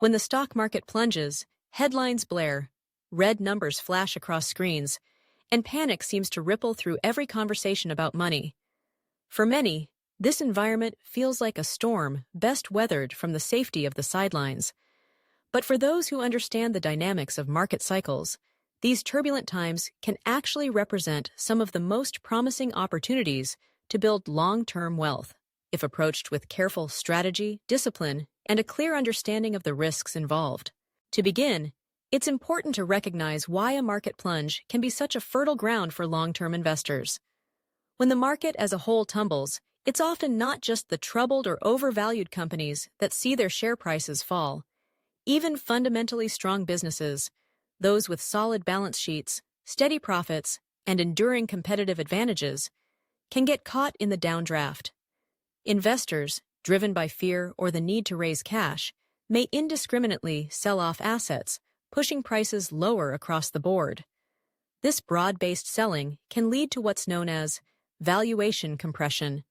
When the stock market plunges, headlines blare, red numbers flash across screens, and panic seems to ripple through every conversation about money. For many, this environment feels like a storm best weathered from the safety of the sidelines. But for those who understand the dynamics of market cycles, these turbulent times can actually represent some of the most promising opportunities to build long-term wealth, if approached with careful strategy, discipline, and a clear understanding of the risks involved. To begin, it's important to recognize why a market plunge can be such a fertile ground for long-term investors. When the market as a whole tumbles, it's often not just the troubled or overvalued companies that see their share prices fall. Even fundamentally strong businesses, those with solid balance sheets, steady profits, and enduring competitive advantages, can get caught in the downdraft. Investors, driven by fear or the need to raise cash, may indiscriminately sell off assets, pushing prices lower across the board. This broad-based selling can lead to what's known as valuation compression,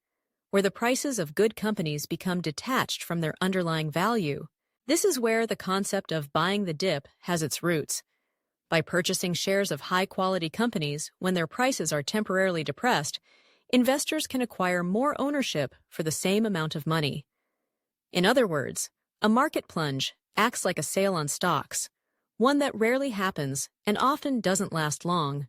where the prices of good companies become detached from their underlying value. This is where the concept of buying the dip has its roots. By purchasing shares of high-quality companies when their prices are temporarily depressed, investors can acquire more ownership for the same amount of money. In other words, a market plunge acts like a sale on stocks, one that rarely happens and often doesn't last long.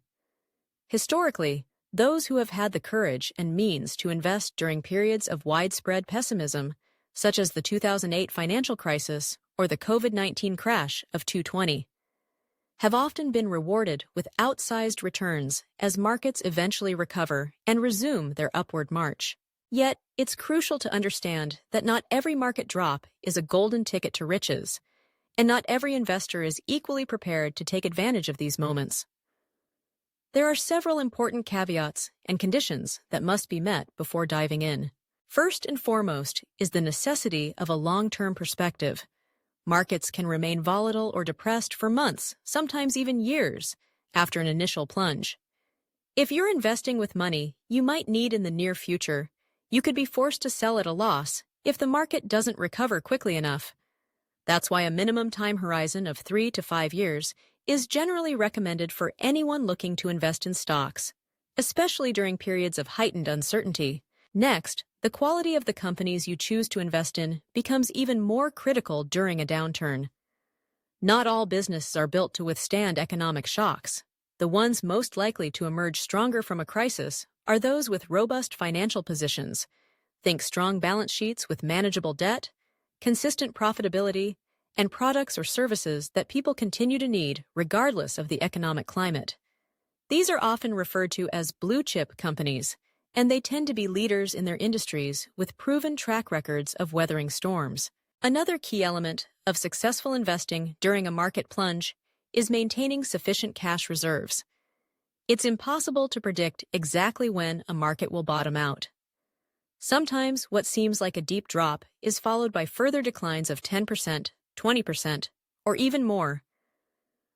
Historically, those who have had the courage and means to invest during periods of widespread pessimism, such as the 2008 financial crisis or the COVID-19 crash of 2020, have often been rewarded with outsized returns as markets eventually recover and resume their upward march. Yet, it's crucial to understand that not every market drop is a golden ticket to riches, and not every investor is equally prepared to take advantage of these moments. There are several important caveats and conditions that must be met before diving in. First and foremost is the necessity of a long-term perspective. Markets can remain volatile or depressed for months, sometimes even years, after an initial plunge. If you're investing with money you might need in the near future, you could be forced to sell at a loss if the market doesn't recover quickly enough. That's why a minimum time horizon of 3 to 5 years is generally recommended for anyone looking to invest in stocks, especially during periods of heightened uncertainty. Next, the quality of the companies you choose to invest in becomes even more critical during a downturn. Not all businesses are built to withstand economic shocks. The ones most likely to emerge stronger from a crisis are those with robust financial positions. Think strong balance sheets with manageable debt, consistent profitability, and products or services that people continue to need regardless of the economic climate. These are often referred to as blue-chip companies, and they tend to be leaders in their industries with proven track records of weathering storms. Another key element of successful investing during a market plunge is maintaining sufficient cash reserves. It's impossible to predict exactly when a market will bottom out. Sometimes what seems like a deep drop is followed by further declines of 10%, 20%, or even more.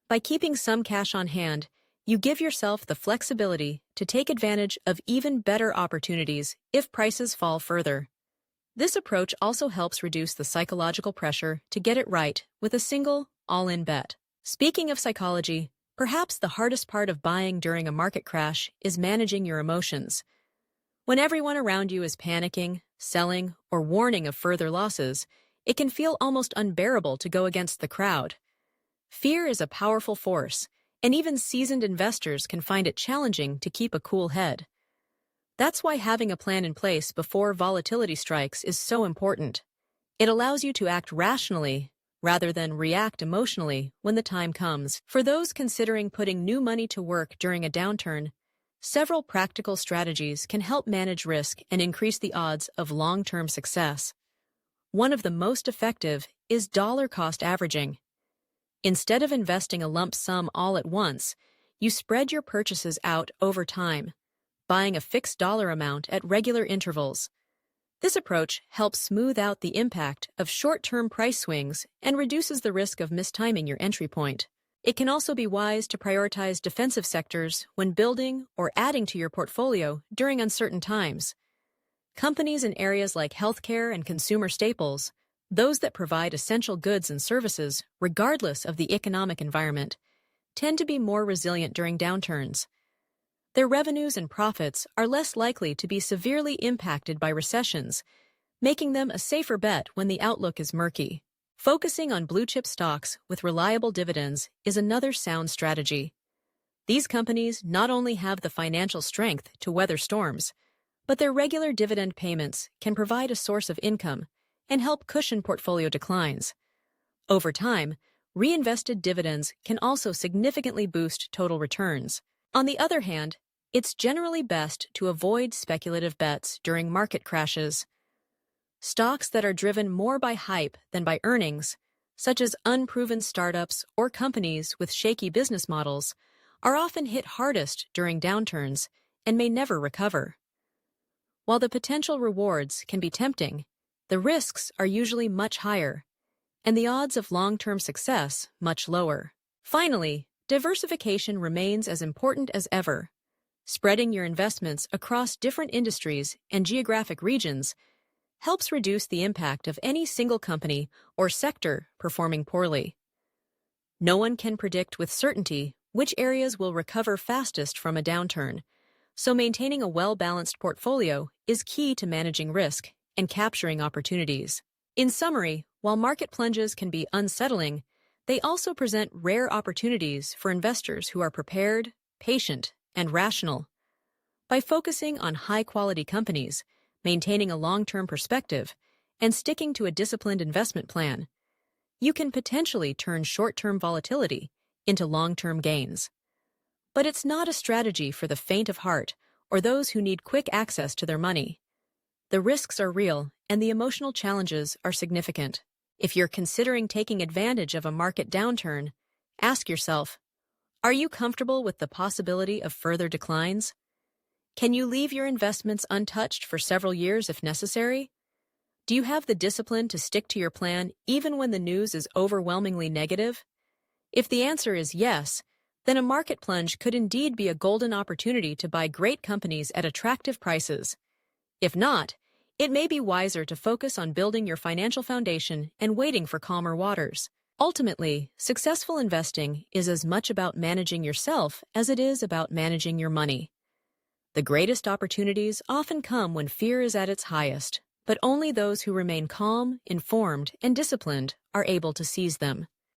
By keeping some cash on hand, you give yourself the flexibility to take advantage of even better opportunities if prices fall further. This approach also helps reduce the psychological pressure to get it right with a single, all-in bet. Speaking of psychology, perhaps the hardest part of buying during a market crash is managing your emotions. When everyone around you is panicking, selling, or warning of further losses, it can feel almost unbearable to go against the crowd. Fear is a powerful force, and even seasoned investors can find it challenging to keep a cool head. That's why having a plan in place before volatility strikes is so important. It allows you to act rationally rather than react emotionally when the time comes. For those considering putting new money to work during a downturn, several practical strategies can help manage risk and increase the odds of long-term success. One of the most effective is dollar-cost averaging. Instead of investing a lump sum all at once, you spread your purchases out over time, buying a fixed dollar amount at regular intervals. This approach helps smooth out the impact of short-term price swings and reduces the risk of mistiming your entry point. It can also be wise to prioritize defensive sectors when building or adding to your portfolio during uncertain times. Companies in areas like healthcare and consumer staples, Those that provide essential goods and services, regardless of the economic environment, tend to be more resilient during downturns. Their revenues and profits are less likely to be severely impacted by recessions, making them a safer bet when the outlook is murky. Focusing on blue-chip stocks with reliable dividends is another sound strategy. These companies not only have the financial strength to weather storms, but their regular dividend payments can provide a source of income and help cushion portfolio declines. Over time, reinvested dividends can also significantly boost total returns. On the other hand, it's generally best to avoid speculative bets during market crashes. Stocks that are driven more by hype than by earnings, such as unproven startups or companies with shaky business models, are often hit hardest during downturns and may never recover. While the potential rewards can be tempting, the risks are usually much higher, and the odds of long-term success much lower. Finally, diversification remains as important as ever. Spreading your investments across different industries and geographic regions helps reduce the impact of any single company or sector performing poorly. No one can predict with certainty which areas will recover fastest from a downturn, so maintaining a well-balanced portfolio is key to managing risk and capturing opportunities. In summary, while market plunges can be unsettling, they also present rare opportunities for investors who are prepared, patient, and rational. By focusing on high-quality companies, maintaining a long-term perspective, and sticking to a disciplined investment plan, you can potentially turn short-term volatility into long-term gains. But it's not a strategy for the faint of heart or those who need quick access to their money. The risks are real, and the emotional challenges are significant. If you're considering taking advantage of a market downturn, ask yourself, are you comfortable with the possibility of further declines? Can you leave your investments untouched for several years if necessary? Do you have the discipline to stick to your plan even when the news is overwhelmingly negative? If the answer is yes, then a market plunge could indeed be a golden opportunity to buy great companies at attractive prices. If not, it may be wiser to focus on building your financial foundation and waiting for calmer waters. Ultimately, successful investing is as much about managing yourself as it is about managing your money. The greatest opportunities often come when fear is at its highest, but only those who remain calm, informed, and disciplined are able to seize them.